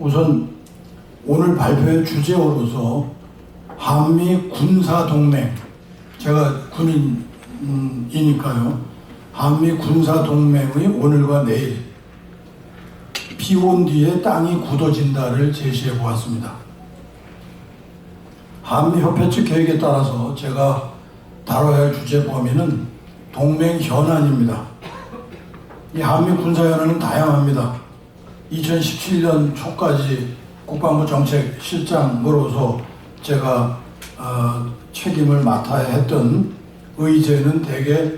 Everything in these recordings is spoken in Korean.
우선 오늘 발표의 주제로서 한미 군사동맹, 제가 군인이니까요. 한미 군사동맹의 오늘과 내일, 비 온 뒤에 땅이 굳어진다를 제시해 보았습니다. 한미협회 측 계획에 따라서 제가 다뤄야 할 주제 범위는 동맹 현안입니다. 이 한미 군사현안은 다양합니다. 2017년 초까지 국방부 정책실장으로서 제가 책임을 맡아야 했던 의제는 대개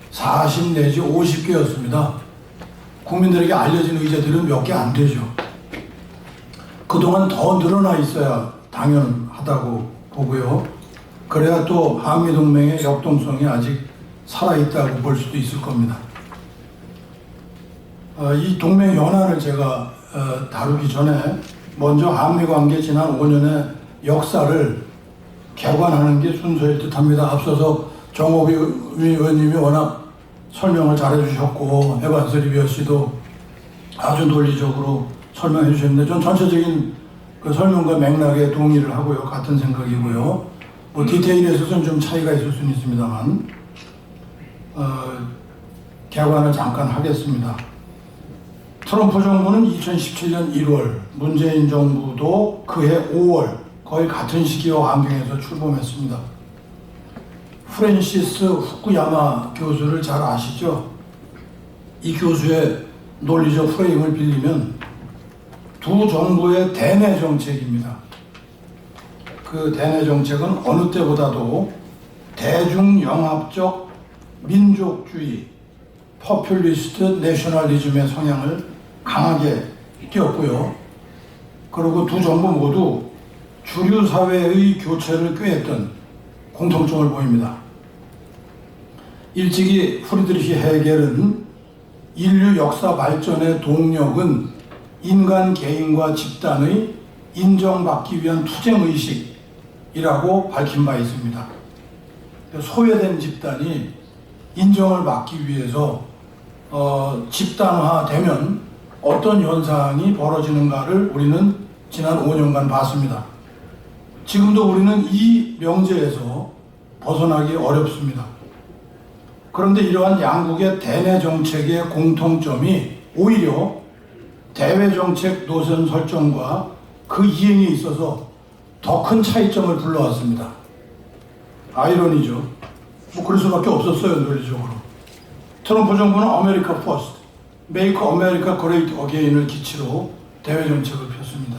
40 내지 50개였습니다. 국민들에게 알려진 의제들은 몇 개 안 되죠. 그동안 더 늘어나 있어야 당연하다고 보고요. 그래야 또 한미동맹의 역동성이 아직 살아있다고 볼 수도 있을 겁니다. 이 동맹 현안을 제가 다루기 전에 먼저 한미관계 지난 5년의 역사를 개관하는 게 순서일 듯합니다. 앞서서 정호비 의원님이 워낙 설명을 잘해 주셨고 에반스 리비어 씨도 아주 논리적으로 설명해 주셨는데 전 전체적인 그 설명과 맥락에 동의를 하고요. 같은 생각이고요. 뭐 디테일에 있어서는 좀 차이가 있을 수는 있습니다만 개관을 잠깐 하겠습니다. 트럼프 정부는 2017년 1월, 문재인 정부도 그해 5월 거의 같은 시기와 환경에서 출범했습니다. 프랜시스 후쿠야마 교수를 잘 아시죠? 이 교수의 논리적 프레임을 빌리면 두 정부의 대내 정책입니다. 그 대내 정책은 어느 때보다도 대중영합적 민족주의, 포퓰리스트 내셔널리즘의 성향을 강하게 띄었고요. 그리고 두 정부 모두 주류 사회의 교체를 꾀했던 공통점을 보입니다. 일찍이 프리드리히 헤겔은 인류 역사 발전의 동력은 인간 개인과 집단의 인정받기 위한 투쟁의식이라고 밝힌 바 있습니다. 소외된 집단이 인정을 받기 위해서 집단화되면 어떤 현상이 벌어지는가를 우리는 지난 5년간 봤습니다. 지금도 우리는 이 명제에서 벗어나기 어렵습니다. 그런데 이러한 양국의 대내 정책의 공통점이 오히려 대외 정책 노선 설정과 그 이행에 있어서 더 큰 차이점을 불러왔습니다. 아이러니죠. 뭐 그럴 수밖에 없었어요, 논리적으로. 트럼프 정부는 아메리카 퍼스트, 메이크 아메리카 그레이트 어게인을 기치로 대외 정책을 폈습니다.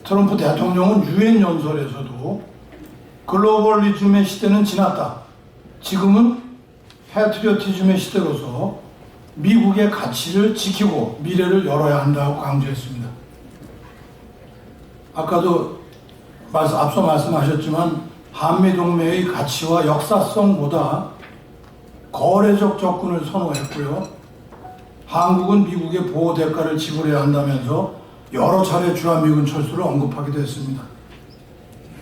트럼프 대통령은 유엔 연설에서도 글로벌리즘의 시대는 지났다. 지금은 패트리어티즘의 시대로서 미국의 가치를 지키고 미래를 열어야 한다고 강조했습니다. 아까도 앞서 말씀하셨지만 한미동맹의 가치와 역사성보다 거래적 접근을 선호했고요. 한국은 미국의 보호 대가를 지불해야 한다면서 여러 차례 주한미군 철수를 언급하기도 했습니다.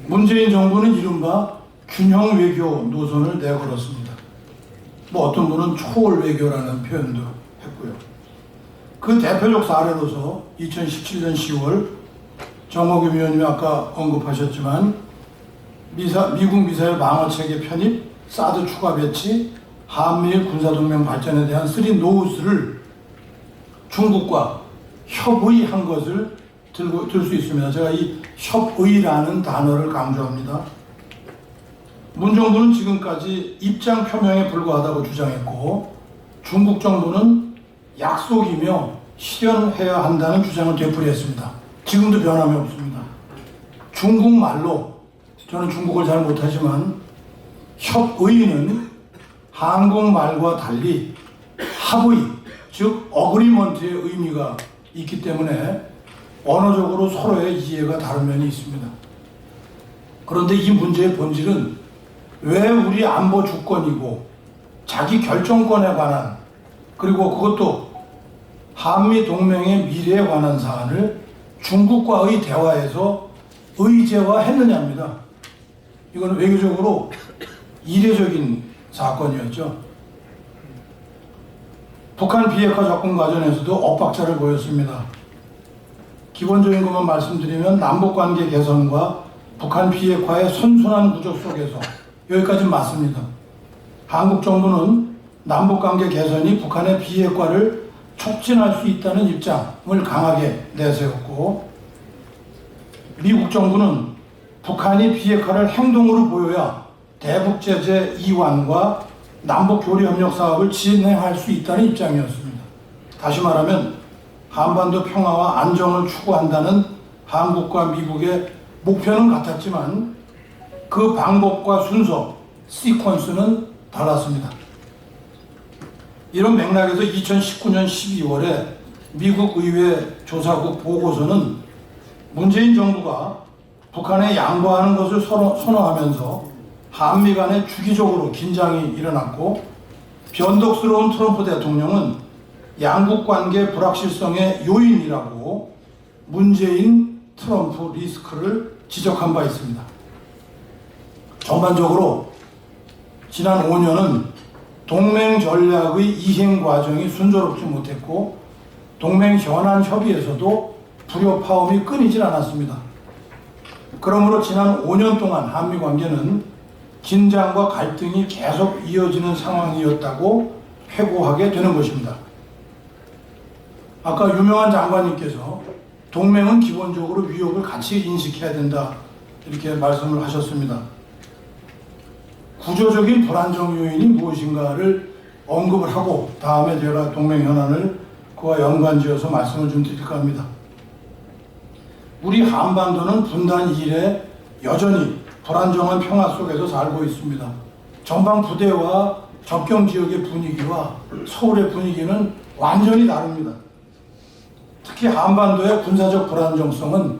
문재인 정부는 이른바 균형 외교 노선을 내걸었습니다. 뭐 어떤 분은 초월 외교라는 표현도 했고요. 그 대표적 사례로서 2017년 10월 정호겸 위원님이 아까 언급하셨지만 미국 미사일 방어체계 편입, 사드 추가 배치, 한미일 군사동맹 발전에 대한 3노스를 중국과 협의한 것을 들 수 있습니다. 제가 이 협의라는 단어를 강조합니다. 문 정부는 지금까지 입장 표명에 불과하다고 주장했고 중국 정부는 약속이며 실현해야 한다는 주장을 되풀이했습니다. 지금도 변함이 없습니다. 중국말로, 저는 중국을 잘 못하지만 협의는 한국말과 달리 합의, 즉 어그리먼트의 의미가 있기 때문에 언어적으로 서로의 이해가 다른 면이 있습니다. 그런데 이 문제의 본질은 왜 우리 안보 주권이고 자기 결정권에 관한, 그리고 그것도 한미 동맹의 미래에 관한 사안을 중국과의 대화에서 의제화했느냐입니다. 이건 외교적으로 이례적인 사건이었죠. 북한 비핵화 접근 과정에서도 엇박자를 보였습니다. 기본적인 것만 말씀드리면 남북관계 개선과 북한 비핵화의 선순환 구조 속에서 여기까지 맞습니다. 한국 정부는 남북관계 개선이 북한의 비핵화를 촉진할 수 있다는 입장을 강하게 내세웠고, 미국 정부는 북한이 비핵화를 행동으로 보여야 대북제재 이완과 남북교류협력 사업을 진행할 수 있다는 입장이었습니다. 다시 말하면 한반도 평화와 안정을 추구한다는 한국과 미국의 목표는 같았지만 그 방법과 순서, 시퀀스는 달랐습니다. 이런 맥락에서 2019년 12월에 미국 의회 조사국 보고서는 문재인 정부가 북한에 양보하는 것을 선호하면서 한미 간에 주기적으로 긴장이 일어났고, 변덕스러운 트럼프 대통령은 양국 관계 불확실성의 요인이라고 문재인 트럼프 리스크를 지적한 바 있습니다. 전반적으로 지난 5년은 동맹 전략의 이행 과정이 순조롭지 못했고, 동맹 현안 협의에서도 불협화음이 끊이질 않았습니다. 그러므로 지난 5년 동안 한미 관계는 긴장과 갈등이 계속 이어지는 상황이었다고 회고하게 되는 것입니다. 아까 유명한 장관님께서 동맹은 기본적으로 위협을 같이 인식해야 된다, 이렇게 말씀을 하셨습니다. 구조적인 불안정 요인이 무엇인가를 언급을 하고 다음에 제가 동맹 현안을 그와 연관지어서 말씀을 좀 드릴까 합니다. 우리 한반도는 분단 이래 여전히 불안정한 평화 속에서 살고 있습니다. 전방 부대와 접경 지역의 분위기와 서울의 분위기는 완전히 다릅니다. 특히 한반도의 군사적 불안정성은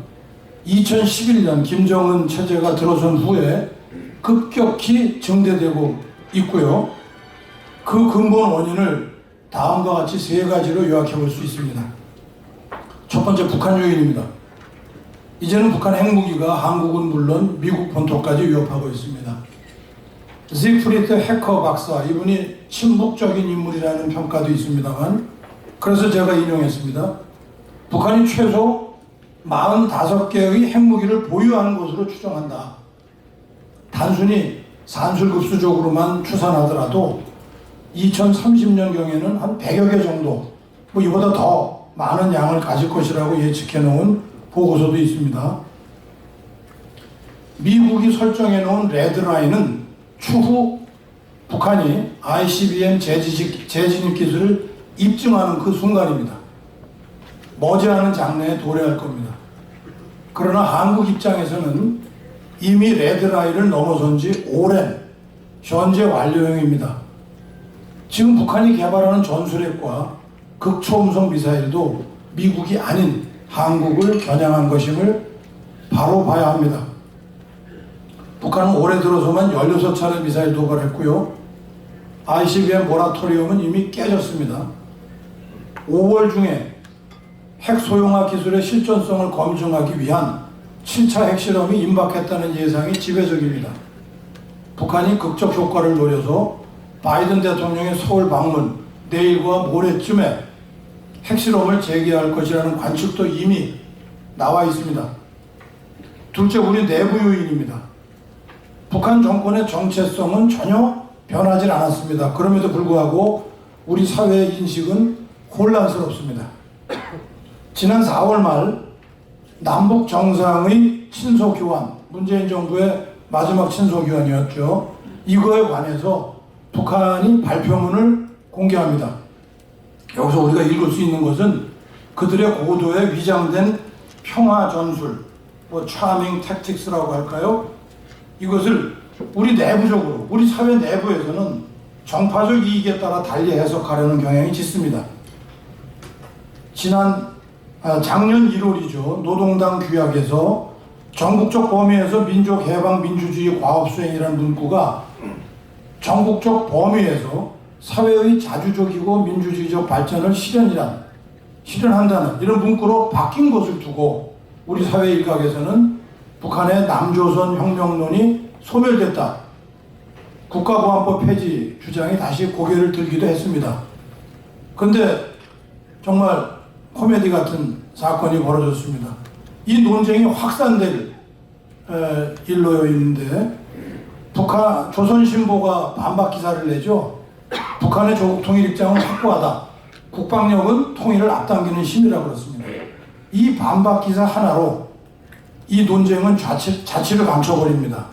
2011년 김정은 체제가 들어선 후에 급격히 증대되고 있고요. 그 근본 원인을 다음과 같이 세 가지로 요약해 볼 수 있습니다. 첫 번째, 북한 요인입니다. 이제는 북한 핵무기가 한국은 물론 미국 본토까지 위협하고 있습니다. 지프리트 해커 박사, 이분이 친북적인 인물이라는 평가도 있습니다만, 그래서 제가 인용했습니다. 북한이 최소 45개의 핵무기를 보유하는 것으로 추정한다. 단순히 산술급수적으로만 추산하더라도 2030년경에는 한 100여 개 정도, 이보다 더 많은 양을 가질 것이라고 예측해 놓은 보고서도 있습니다. 미국이 설정해 놓은 레드라인은 추후 북한이 ICBM 재진입 기술을 입증하는 그 순간입니다. 머지않은 장래에 도래할 겁니다. 그러나 한국 입장에서는 이미 레드라인을 넘어선 지 오랜 현재 완료형입니다. 지금 북한이 개발하는 전술핵과 극초음속 미사일도 미국이 아닌 한국을 겨냥한 것임을 바로 봐야 합니다. 북한은 올해 들어서만 16차례 미사일 도발했고요. ICBM 모라토리움은 이미 깨졌습니다. 5월 중에 핵 소형화 기술의 실존성을 검증하기 위한 7차 핵실험이 임박했다는 예상이 지배적입니다. 북한이 극적 효과를 노려서 바이든 대통령의 서울 방문 내일과 모레쯤에 핵실험을 재개할 것이라는 관측도 이미 나와 있습니다. 둘째, 우리 내부 요인입니다. 북한 정권의 정체성은 전혀 변하지 않았습니다. 그럼에도 불구하고 우리 사회의 인식은 혼란스럽습니다. 지난 4월 말 남북 정상의 친서교환, 문재인 정부의 마지막 친서교환이었죠. 이거에 관해서 북한이 발표문을 공개합니다. 여기서 우리가 읽을 수 있는 것은 그들의 고도의 위장된 평화 전술, charming tactics라고 할까요? 이것을 우리 내부적으로, 우리 사회 내부에서는 정파적 이익에 따라 달리 해석하려는 경향이 짙습니다. 작년 1월이죠. 노동당 규약에서 전국적 범위에서 민족해방민주주의 과업수행이라는 문구가 전국적 범위에서 사회의 자주적이고 민주주의적 발전을 실현한다는 이런 문구로 바뀐 것을 두고 우리 사회 일각에서는 북한의 남조선 혁명론이 소멸됐다, 국가보안법 폐지 주장이 다시 고개를 들기도 했습니다. 그런데 정말 코미디 같은 사건이 벌어졌습니다. 이 논쟁이 확산될 일로 여 있는데 북한 조선신보가 반박 기사를 내죠. 북한의 조국 통일 입장은 확고하다. 국방력은 통일을 앞당기는 힘이라고 그렇습니다. 이 반박 기사 하나로 이 논쟁은 자취를 감춰버립니다.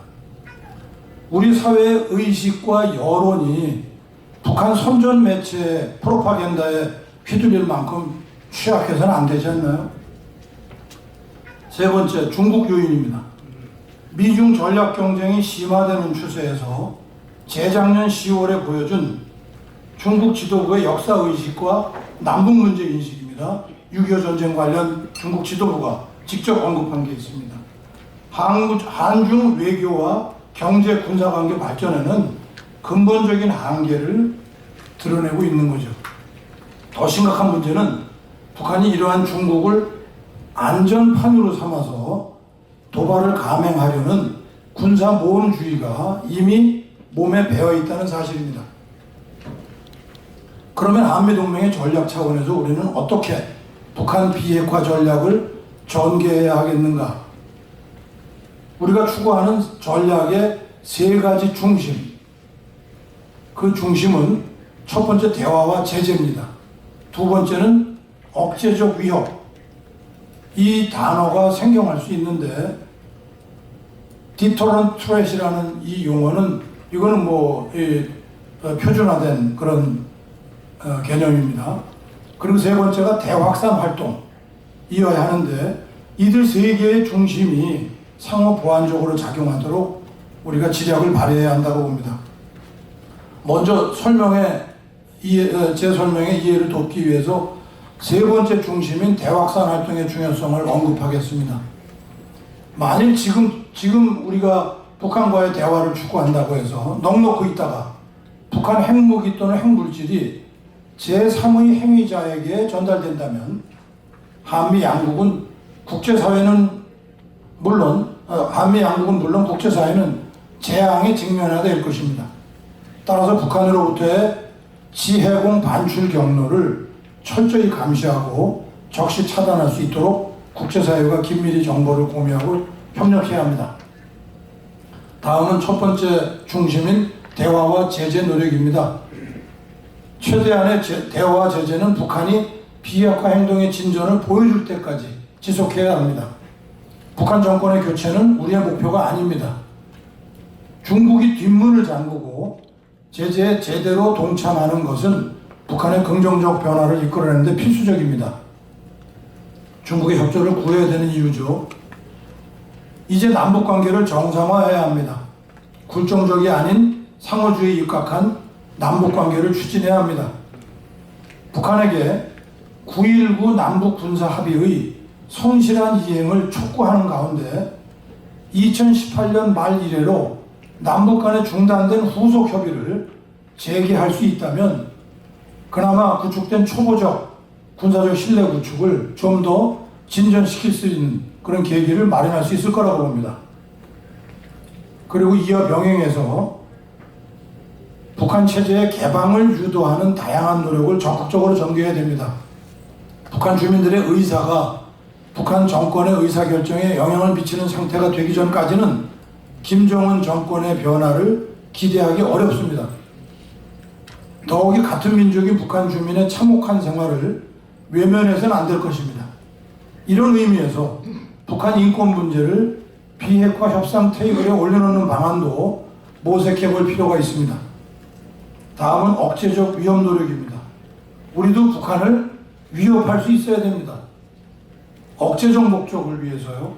우리 사회의 의식과 여론이 북한 선전 매체의 프로파간다에 휘둘릴 만큼 취약해서는 안 되지 않나요? 세 번째, 중국 요인입니다. 미중 전략 경쟁이 심화되는 추세에서 재작년 10월에 보여준 중국 지도부의 역사의식과 남북 문제 인식입니다. 6.25 전쟁 관련 중국 지도부가 직접 언급한 게 있습니다. 한중 외교와 경제 군사관계 발전에는 근본적인 한계를 드러내고 있는 거죠. 더 심각한 문제는 북한이 이러한 중국을 안전판으로 삼아서 도발을 감행하려는 군사 모험주의가 이미 몸에 배어 있다는 사실입니다. 그러면 한미동맹의 전략 차원에서 우리는 어떻게 북한 비핵화 전략을 전개해야 하겠는가? 우리가 추구하는 전략의 세 가지 중심. 그 중심은 첫 번째 대화와 제재입니다. 두 번째는 억제적 위협. 이 단어가 생경할 수 있는데 deterrent threat이라는 이 용어는 이거는 표준화된 그런 개념입니다. 그리고 세 번째가 대확산 활동이어야 하는데 이들 세 개의 중심이 상호 보완적으로 작용하도록 우리가 지략을 발휘해야 한다고 봅니다. 먼저 제 설명에 이해를 돕기 위해서 세 번째 중심인 대확산 활동의 중요성을 언급하겠습니다. 만일 지금 우리가 북한과의 대화를 추구한다고 해서 넋놓고 있다가 북한 핵무기 또는 핵물질이 제3의 행위자에게 전달된다면 한미 양국은 물론 국제사회는 재앙에 직면하게 될 것입니다. 따라서 북한으로부터의 지해공 반출 경로를 철저히 감시하고 적시 차단할 수 있도록 국제사회가 긴밀히 정보를 공유하고 협력해야 합니다. 다음은 첫 번째 중심인 대화와 제재 노력입니다. 최대한의 대화와 제재는 북한이 비핵화 행동의 진전을 보여줄 때까지 지속해야 합니다. 북한 정권의 교체는 우리의 목표가 아닙니다. 중국이 뒷문을 잠그고 제재에 제대로 동참하는 것은 북한의 긍정적 변화를 이끌어내는 데 필수적입니다. 중국의 협조를 구해야 되는 이유죠. 이제 남북관계를 정상화해야 합니다. 굴종적이 아닌 상호주의에 입각한 남북관계를 추진해야 합니다. 북한에게 9.19 남북군사합의의 성실한 이행을 촉구하는 가운데 2018년 말 이래로 남북 간에 중단된 후속 협의를 재개할 수 있다면 그나마 구축된 초보적 군사적 신뢰 구축을 좀 더 진전시킬 수 있는 그런 계기를 마련할 수 있을 거라고 봅니다. 그리고 이어 병행해서 북한 체제의 개방을 유도하는 다양한 노력을 적극적으로 전개해야 됩니다. 북한 주민들의 의사가 북한 정권의 의사결정에 영향을 미치는 상태가 되기 전까지는 김정은 정권의 변화를 기대하기 어렵습니다. 더욱이 같은 민족인 북한 주민의 참혹한 생활을 외면해서는 안 될 것입니다. 이런 의미에서 북한 인권 문제를 비핵화 협상 테이블에 올려놓는 방안도 모색해 볼 필요가 있습니다. 다음은 억제적 위협 노력입니다. 우리도 북한을 위협할 수 있어야 됩니다. 억제적 목적을 위해서요.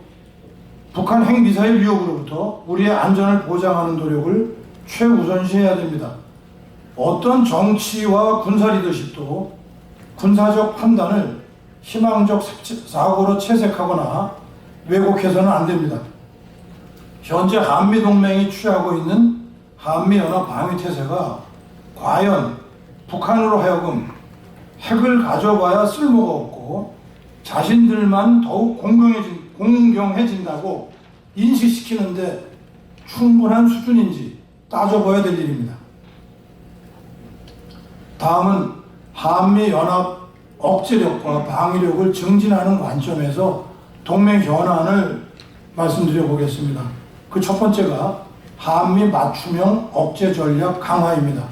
북한 핵미사일 위협으로부터 우리의 안전을 보장하는 노력을 최우선시해야 됩니다. 어떤 정치와 군사 리더십도 군사적 판단을 희망적 사고로 채색하거나 왜곡해서는 안 됩니다. 현재 한미동맹이 취하고 있는 한미연합 방위태세가 과연 북한으로 하여금 핵을 가져봐야 쓸모가 없고 자신들만 더욱 공경해진다고 인식시키는데 충분한 수준인지 따져봐야 될 일입니다. 다음은 한미연합 억제력과 방위력을 증진하는 관점에서 동맹 현안을 말씀드려 보겠습니다. 그 첫 번째가 한미 맞춤형 억제 전략 강화입니다.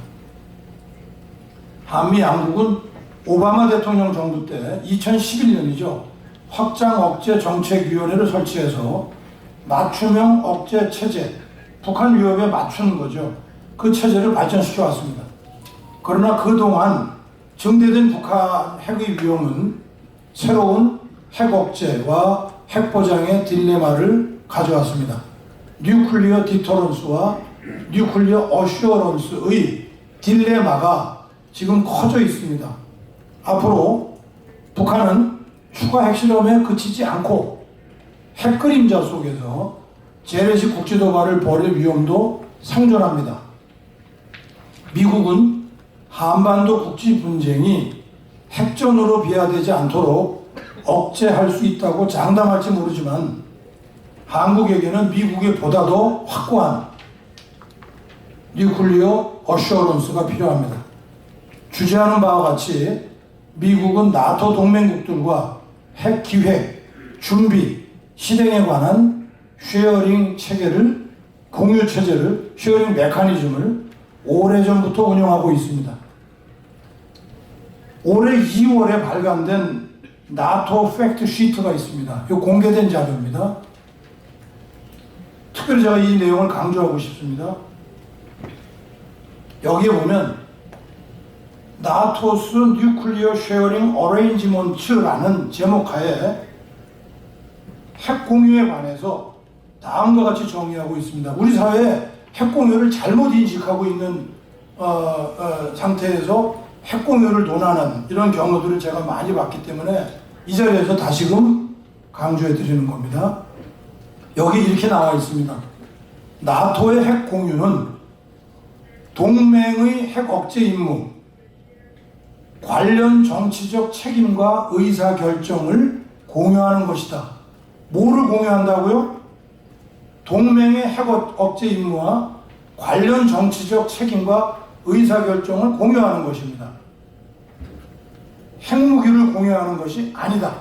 한미 양국은 오바마 대통령 정부 때 2011년이죠. 확장 억제 정책위원회를 설치해서 맞춤형 억제 체제, 북한 위협에 맞추는 거죠. 그 체제를 발전시켜 왔습니다. 그러나 그동안 증대된 북한 핵의 위험은 새로운 핵 억제와 핵 보장의 딜레마를 가져왔습니다. 뉴클리어 디터런스와 뉴클리어 어슈어런스의 딜레마가 지금 커져 있습니다. 앞으로 북한은 추가 핵실험에 그치지 않고 핵 그림자 속에서 재래식 국제 도발을 벌일 위험도 상존합니다. 미국은 한반도 국지 분쟁이 핵전으로 비화되지 않도록 억제할 수 있다고 장담할지 모르지만 한국에게는 미국의 보다 더 확고한 뉴클리어 어슈어런스가 필요합니다. 주재하는 바와 같이 미국은 나토 동맹국들과 핵 기획, 준비, 실행에 관한 쉐어링 체계를, 공유 체제를, 쉐어링 메커니즘을 오래전부터 운영하고 있습니다. 올해 2월에 발간된 나토 팩트 시트가 있습니다. 이 공개된 자료입니다. 특별히 제가 이 내용을 강조하고 싶습니다. 여기에 보면 나토스 뉴클리어 쉐어링 어레인지먼트라는 제목하에 핵 공유에 관해서 다음과 같이 정의하고 있습니다. 우리 사회에 핵 공유를 잘못 인식하고 있는 상태에서 핵 공유를 논하는 이런 경우들을 제가 많이 봤기 때문에 이 자리에서 다시금 강조해 드리는 겁니다. 여기 이렇게 나와 있습니다. 나토의 핵 공유는 동맹의 핵 억제 임무, 관련 정치적 책임과 의사결정을 공유하는 것이다. 뭐를 공유한다고요? 동맹의 핵 억제 임무와 관련 정치적 책임과 의사결정을 공유하는 것입니다. 핵무기를 공유하는 것이 아니다.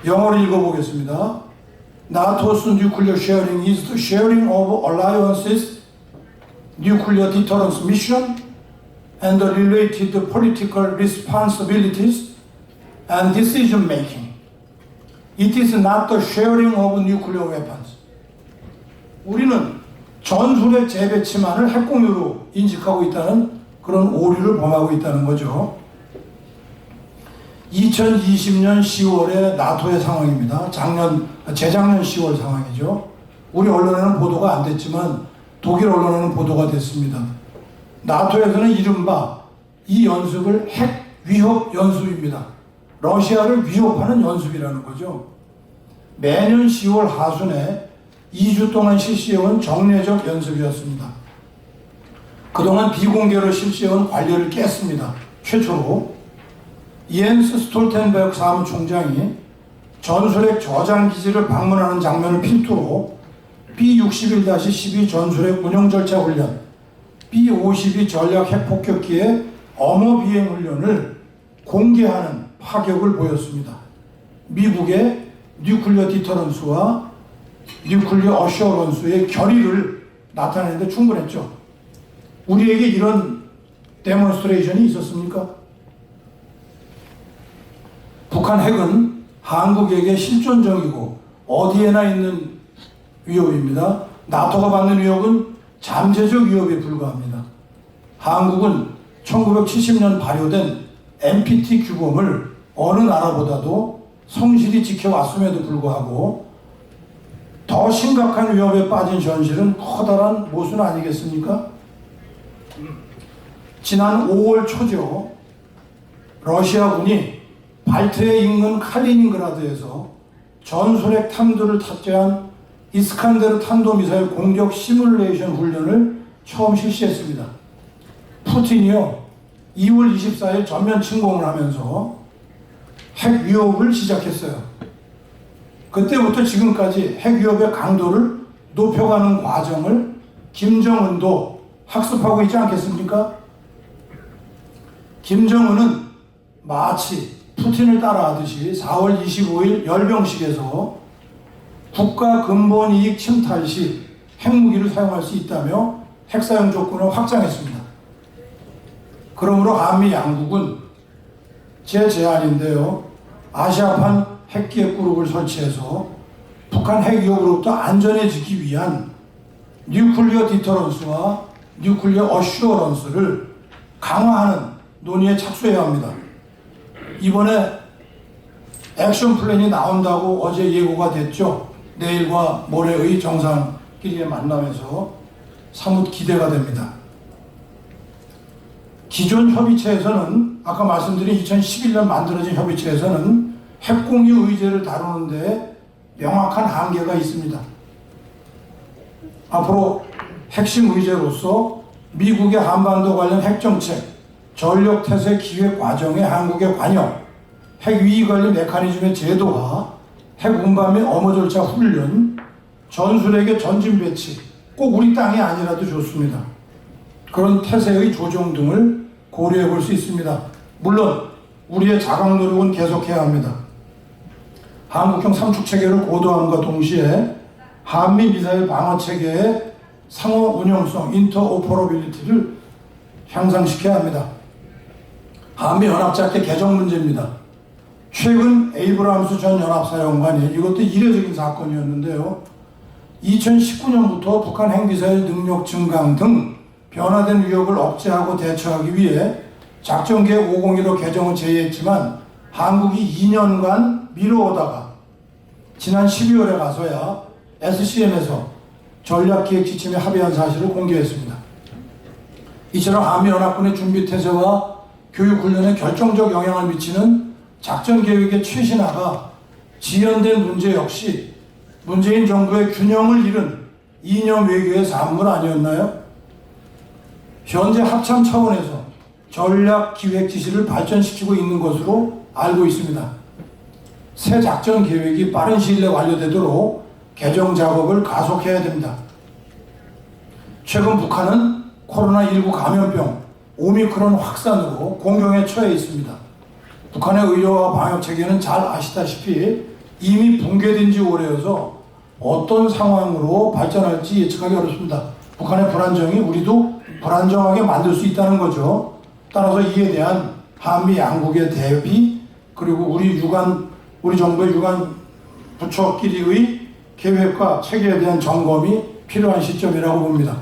영어로 읽어보겠습니다. NATO's nuclear sharing is the sharing of alliances, nuclear deterrence mission, and the related political responsibilities and decision making. It is not the sharing of nuclear weapons. 우리는 전술핵 재배치만을 핵공유로 인식하고 있다는 그런 오류를 범하고 있다는 거죠. 2020년 10월에 나토의 상황입니다. 재작년 10월 상황이죠. 우리 언론에는 보도가 안 됐지만 독일 언론에는 보도가 됐습니다. 나토에서는 이른바 이 연습을 핵 위협 연습입니다. 러시아를 위협하는 연습이라는 거죠. 매년 10월 하순에 2주 동안 실시해온 정례적 연습이었습니다. 그동안 비공개로 실시해온 관례를 깼습니다. 최초로 이엔스 스톨텐베르그 사무총장이 전술핵 저장기지를 방문하는 장면을 필두로 B-61-12 전술핵 운용 절차 훈련, B-52 전략 핵폭격기의 엄호 비행 훈련을 공개하는 파격을 보였습니다. 미국의 뉴클리어 디터런스와 뉴클리어 어슈어런스의 결의를 나타내는데 충분했죠. 우리에게 이런 데몬스트레이션이 있었습니까? 북한 핵은 한국에게 실존적이고 어디에나 있는 위협입니다. 나토가 받는 위협은 잠재적 위협에 불과합니다. 한국은 1970년 발효된 NPT 규범을 어느 나라보다도 성실히 지켜왔음에도 불구하고 더 심각한 위협에 빠진 현실은 커다란 모순 아니겠습니까? 지난 5월 초죠. 러시아군이 발트해 인근 칼리닝그라드에서 전술핵 탐도를 탑재한 이스칸데르 탄도미사일 공격 시뮬레이션 훈련을 처음 실시했습니다. 푸틴이요 2월 24일 전면 침공을 하면서 핵 위협을 시작했어요. 그때부터 지금까지 핵 위협의 강도를 높여가는 과정을 김정은도 학습하고 있지 않겠습니까? 김정은은 마치 푸틴을 따라하듯이 4월 25일 열병식에서 국가 근본 이익 침탈 시 핵무기를 사용할 수 있다며 핵사용 조건을 확장했습니다. 그러므로 한미 양국은 제 제안인데요, 아시아판 핵기획 그룹을 설치해서 북한 핵 위협으로부터 안전해지기 위한 뉴클리어 디터런스와 뉴클리어 어슈어런스를 강화하는 논의에 착수해야 합니다. 이번에 액션 플랜이 나온다고 어제 예고가 됐죠. 내일과 모레의 정상끼리의 만남에서 사뭇 기대가 됩니다. 기존 협의체에서는 아까 말씀드린 2011년 만들어진 협의체에서는 핵공유 의제를 다루는데 명확한 한계가 있습니다. 앞으로 핵심 의제로서 미국의 한반도 관련 핵정책, 전력태세 기획 과정의 한국의 관여, 핵위기관리 메커니즘의 제도화, 핵운반 및 업무 절차 훈련, 전술핵의 전진 배치, 꼭 우리 땅이 아니라도 좋습니다. 그런 태세의 조정 등을 고려해 볼 수 있습니다. 물론 우리의 자각 노력은 계속해야 합니다. 한국형 삼축체계를 고도함과 동시에 한미 미사일 방어체계의 상호 운용성, 인터오퍼러빌리티를 향상시켜야 합니다. 한미 연합작대 개정 문제입니다. 최근 에이브람스 전 연합사령관이, 이것도 이례적인 사건이었는데요, 2019년부터 북한 핵미사일 능력 증강 등 변화된 위협을 억제하고 대처하기 위해 작전계획 501호 개정을 제의했지만 한국이 2년간 미뤄오다가 지난 12월에 가서야 SCM에서 전략기획 지침에 합의한 사실을 공개했습니다. 이처럼 한미연합군의 준비태세와 교육훈련에 결정적 영향을 미치는 작전계획의 최신화가 지연된 문제 역시 문재인 정부의 균형을 잃은 이념 외교의 산물 아니었나요? 현재 합참 차원에서 전략기획 지시를 발전시키고 있는 것으로 알고 있습니다. 새 작전 계획이 빠른 시일 내에 완료되도록 개정 작업을 가속해야 됩니다. 최근 북한은 코로나19 감염병 오미크론 확산으로 공경에 처해 있습니다. 북한의 의료와 방역 체계는 잘 아시다시피 이미 붕괴된 지 오래여서 어떤 상황으로 발전할지 예측하기 어렵습니다. 북한의 불안정이 우리도 불안정하게 만들 수 있다는 거죠. 따라서 이에 대한 한미 양국의 대비, 그리고 우리 정부의 유관 부처끼리의 계획과 체계에 대한 점검이 필요한 시점이라고 봅니다.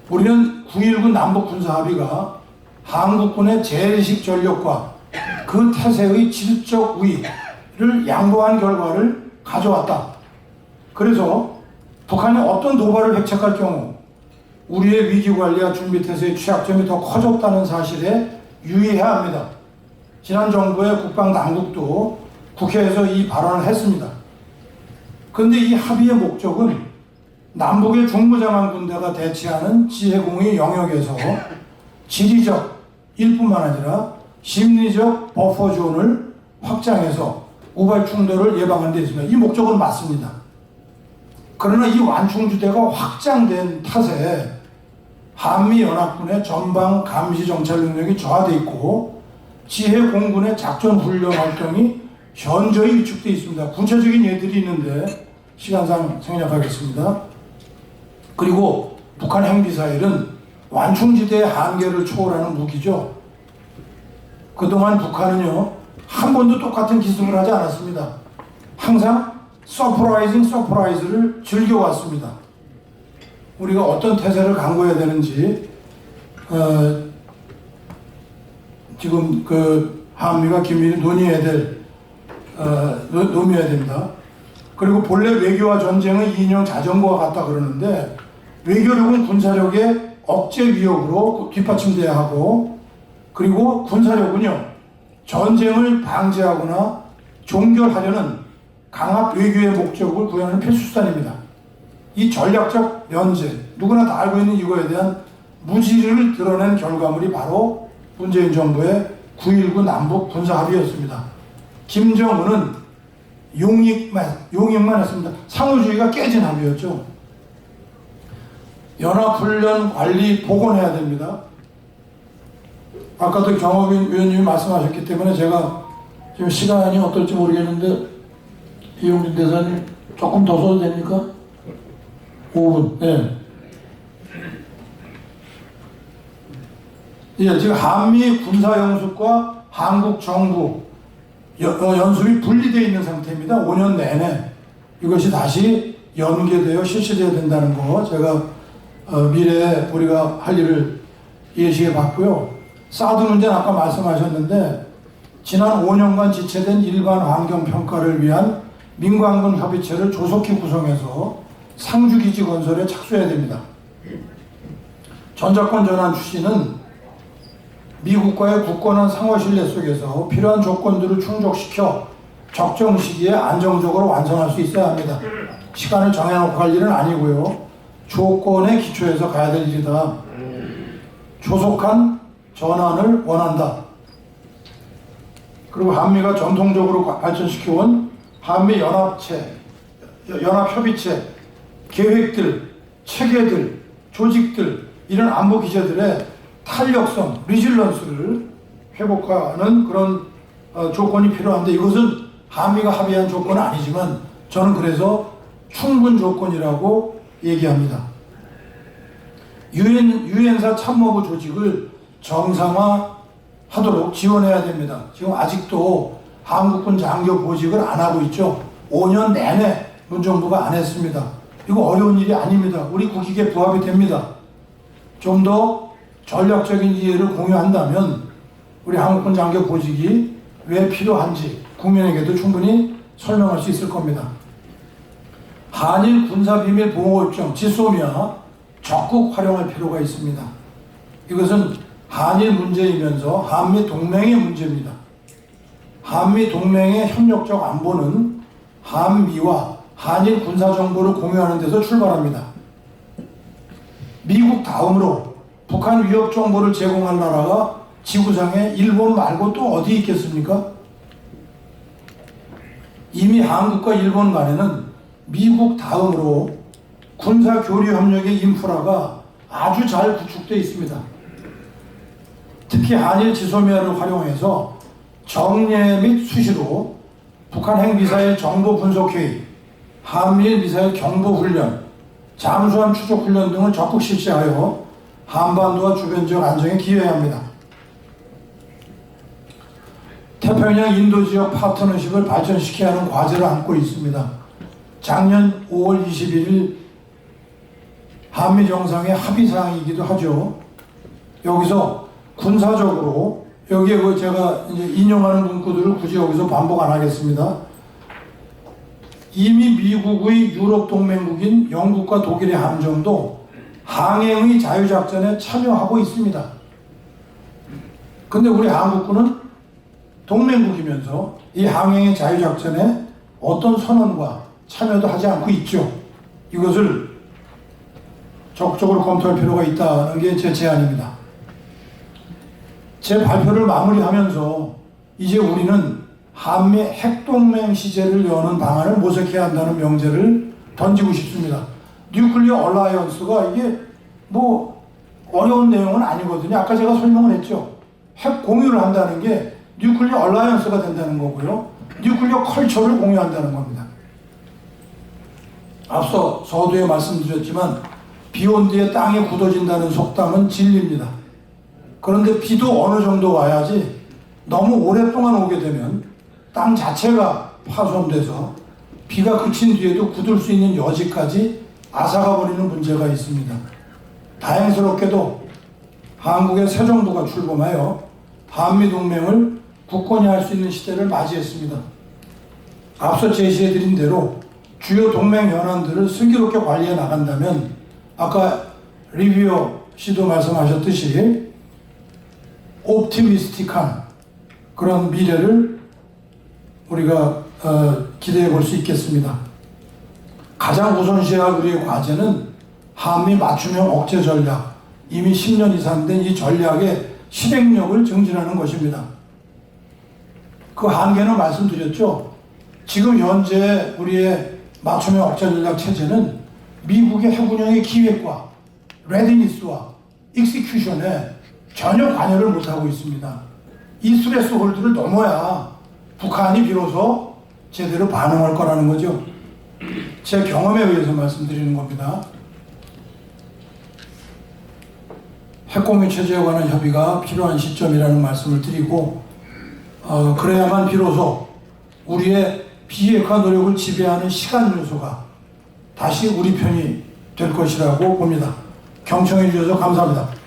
우리는 9.19 남북군사합의가 한국군의 재래식 전력과 그 태세의 질적 우위를 양보한 결과를 가져왔다. 그래서 북한이 어떤 도발을 백책할 경우 우리의 위기관리와 준비태세의 취약점이 더 커졌다는 사실에 유의해야 합니다. 지난 정부의 국방당국도 국회에서 이 발언을 했습니다. 그런데 이 합의의 목적은 남북의 중부장한 군대가 대치하는 지해공의 영역에서 지리적 일뿐만 아니라 심리적 버퍼존을 확장해서 우발 충돌을 예방하는 데 있습니다. 이 목적은 맞습니다. 그러나 이 완충지대가 확장된 탓에 한미연합군의 전방 감시 정찰 능력이 저하되어 있고 지해공군의 작전 훈련 활동이 현저히 위축되어 있습니다. 구체적인 예들이 있는데 시간상 생략하겠습니다. 그리고 북한 핵미사일은 완충지대의 한계를 초월하는 무기죠. 그동안 북한은요, 한 번도 똑같은 기술을 하지 않았습니다. 항상 서프라이즈를 즐겨왔습니다. 우리가 어떤 태세를 강구해야 되는지 지금 한미가 긴밀히 논의해야 됩니다. 그리고 본래 외교와 전쟁은 이인용 자전거와 같다 그러는데 외교력은 군사력의 억제 위협으로 뒷받침돼야 하고, 그리고 군사력은요 전쟁을 방지하거나 종결하려는 강압 외교의 목적을 구현하는 필수수단입니다. 이 전략적 면제, 누구나 다 알고 있는 이거에 대한 무지를 드러낸 결과물이 바로 문재인 정부의 9.19 남북 군사합의였습니다. 김정은은 용익만 했습니다. 상호주의가 깨진 합의였죠. 연합훈련 관리 복원해야 됩니다. 아까도 경호빈 위원님이 말씀하셨기 때문에 제가 지금 시간이 어떨지 모르겠는데 이용진 대사님 조금 더 써도 됩니까? 5분. 네. 예, 지금 한미 군사연습과 한국 정부 연습이 분리되어 있는 상태입니다. 5년 내내 이것이 다시 연계되어 실시되어야 된다는 거 제가 미래에 우리가 할 일을 예시해 봤고요. 사드 문제는 아까 말씀하셨는데 지난 5년간 지체된 일반 환경평가를 위한 민관군 협의체를 조속히 구성해서 상주기지 건설에 착수해야 됩니다. 전작권 전환 추진은 미국과의 굳건한 상호 신뢰 속에서 필요한 조건들을 충족시켜 적정 시기에 안정적으로 완성할 수 있어야 합니다. 시간을 정해놓고 할 일은 아니고요. 조건에 기초해서 가야 될 일이다. 조속한 전환을 원한다. 그리고 한미가 전통적으로 발전시켜온 한미 연합협의체, 계획들, 체계들, 조직들, 이런 안보 기제들의 탄력성, 리질런스를 회복하는 그런 조건이 필요한데 이것은 한미가 합의한 조건은 아니지만 저는 그래서 충분 조건이라고 얘기합니다. 유엔사 참모부 조직을 정상화하도록 지원해야 됩니다. 지금 아직도 한국군 장교 보직을 안 하고 있죠. 5년 내내 문정부가 안 했습니다. 이거 어려운 일이 아닙니다. 우리 국익에 부합이 됩니다. 좀 더 전략적인 이해를 공유한다면 우리 한국군 장교 보직이 왜 필요한지 국민에게도 충분히 설명할 수 있을 겁니다. 한일 군사비밀보호협정 지소미아 적극 활용할 필요가 있습니다. 이것은 한일 문제이면서 한미 동맹의 문제입니다. 한미 동맹의 협력적 안보는 한미와 한일 군사정보를 공유하는 데서 출발합니다. 미국 다음으로 북한 위협 정보를 제공할 나라가 지구상에 일본 말고 또 어디 있겠습니까? 이미 한국과 일본 간에는 미국 다음으로 군사 교류 협력의 인프라가 아주 잘 구축되어 있습니다. 특히 한일 지소미아를 활용해서 정례 및 수시로 북한 핵미사일 정보 분석회의, 한미일 미사일 경보훈련, 잠수함 추적훈련 등을 적극 실시하여 한반도와 주변 지역 안정에 기여해야 합니다. 태평양 인도지역 파트너십을 발전시켜야 하는 과제를 안고 있습니다. 작년 5월 21일 한미정상의 합의사항이기도 하죠. 여기서 군사적으로 여기에 제가 이제 인용하는 문구들을 굳이 여기서 반복 안 하겠습니다. 이미 미국의 유럽 동맹국인 영국과 독일의 함정도 항행의 자유작전에 참여하고 있습니다. 근데 우리 한국군은 동맹국이면서 이 항행의 자유작전에 어떤 선언과 참여도 하지 않고 있죠. 이것을 적극적으로 검토할 필요가 있다는 게 제 제안입니다. 제 발표를 마무리하면서 이제 우리는 한미 핵동맹 시제를 여는 방안을 모색해야 한다는 명제를 던지고 싶습니다. 뉴클리어 얼라이언스가 이게 뭐 어려운 내용은 아니거든요. 아까 제가 설명을 했죠. 핵 공유를 한다는 게 뉴클리어 얼라이언스가 된다는 거고요. 뉴클리어 컬처를 공유한다는 겁니다. 앞서 서두에 말씀드렸지만 비 온 뒤에 땅이 굳어진다는 속담은 진리입니다. 그런데 비도 어느 정도 와야지 너무 오랫동안 오게 되면 땅 자체가 파손돼서 비가 그친 뒤에도 굳을 수 있는 여지까지 앗아가 버리는 문제가 있습니다. 다행스럽게도 한국의 새 정부가 출범하여 한미동맹을 굳건히 할 수 있는 시대를 맞이했습니다. 앞서 제시해드린 대로 주요 동맹 현안들을 슬기롭게 관리해 나간다면 아까 리뷰어 씨도 말씀하셨듯이 옵티미스틱한 그런 미래를 우리가 기대해 볼 수 있겠습니다. 가장 우선시해야 할 우리의 과제는 한미 맞춤형 억제 전략, 이미 10년 이상 된 이 전략의 실행력을 증진하는 것입니다. 그 한계는 말씀드렸죠. 지금 현재 우리의 맞춤형 억제 전략 체제는 미국의 핵운영의 기획과 레디니스와 익스큐션에 전혀 관여를 못하고 있습니다. 이 스트레스 홀드를 넘어야 북한이 비로소 제대로 반응할 거라는 거죠. 제 경험에 의해서 말씀드리는 겁니다. 핵공유 체제에 관한 협의가 필요한 시점이라는 말씀을 드리고, 그래야만 비로소 우리의 비핵화 노력을 지배하는 시간 요소가 다시 우리 편이 될 것이라고 봅니다. 경청해 주셔서 감사합니다.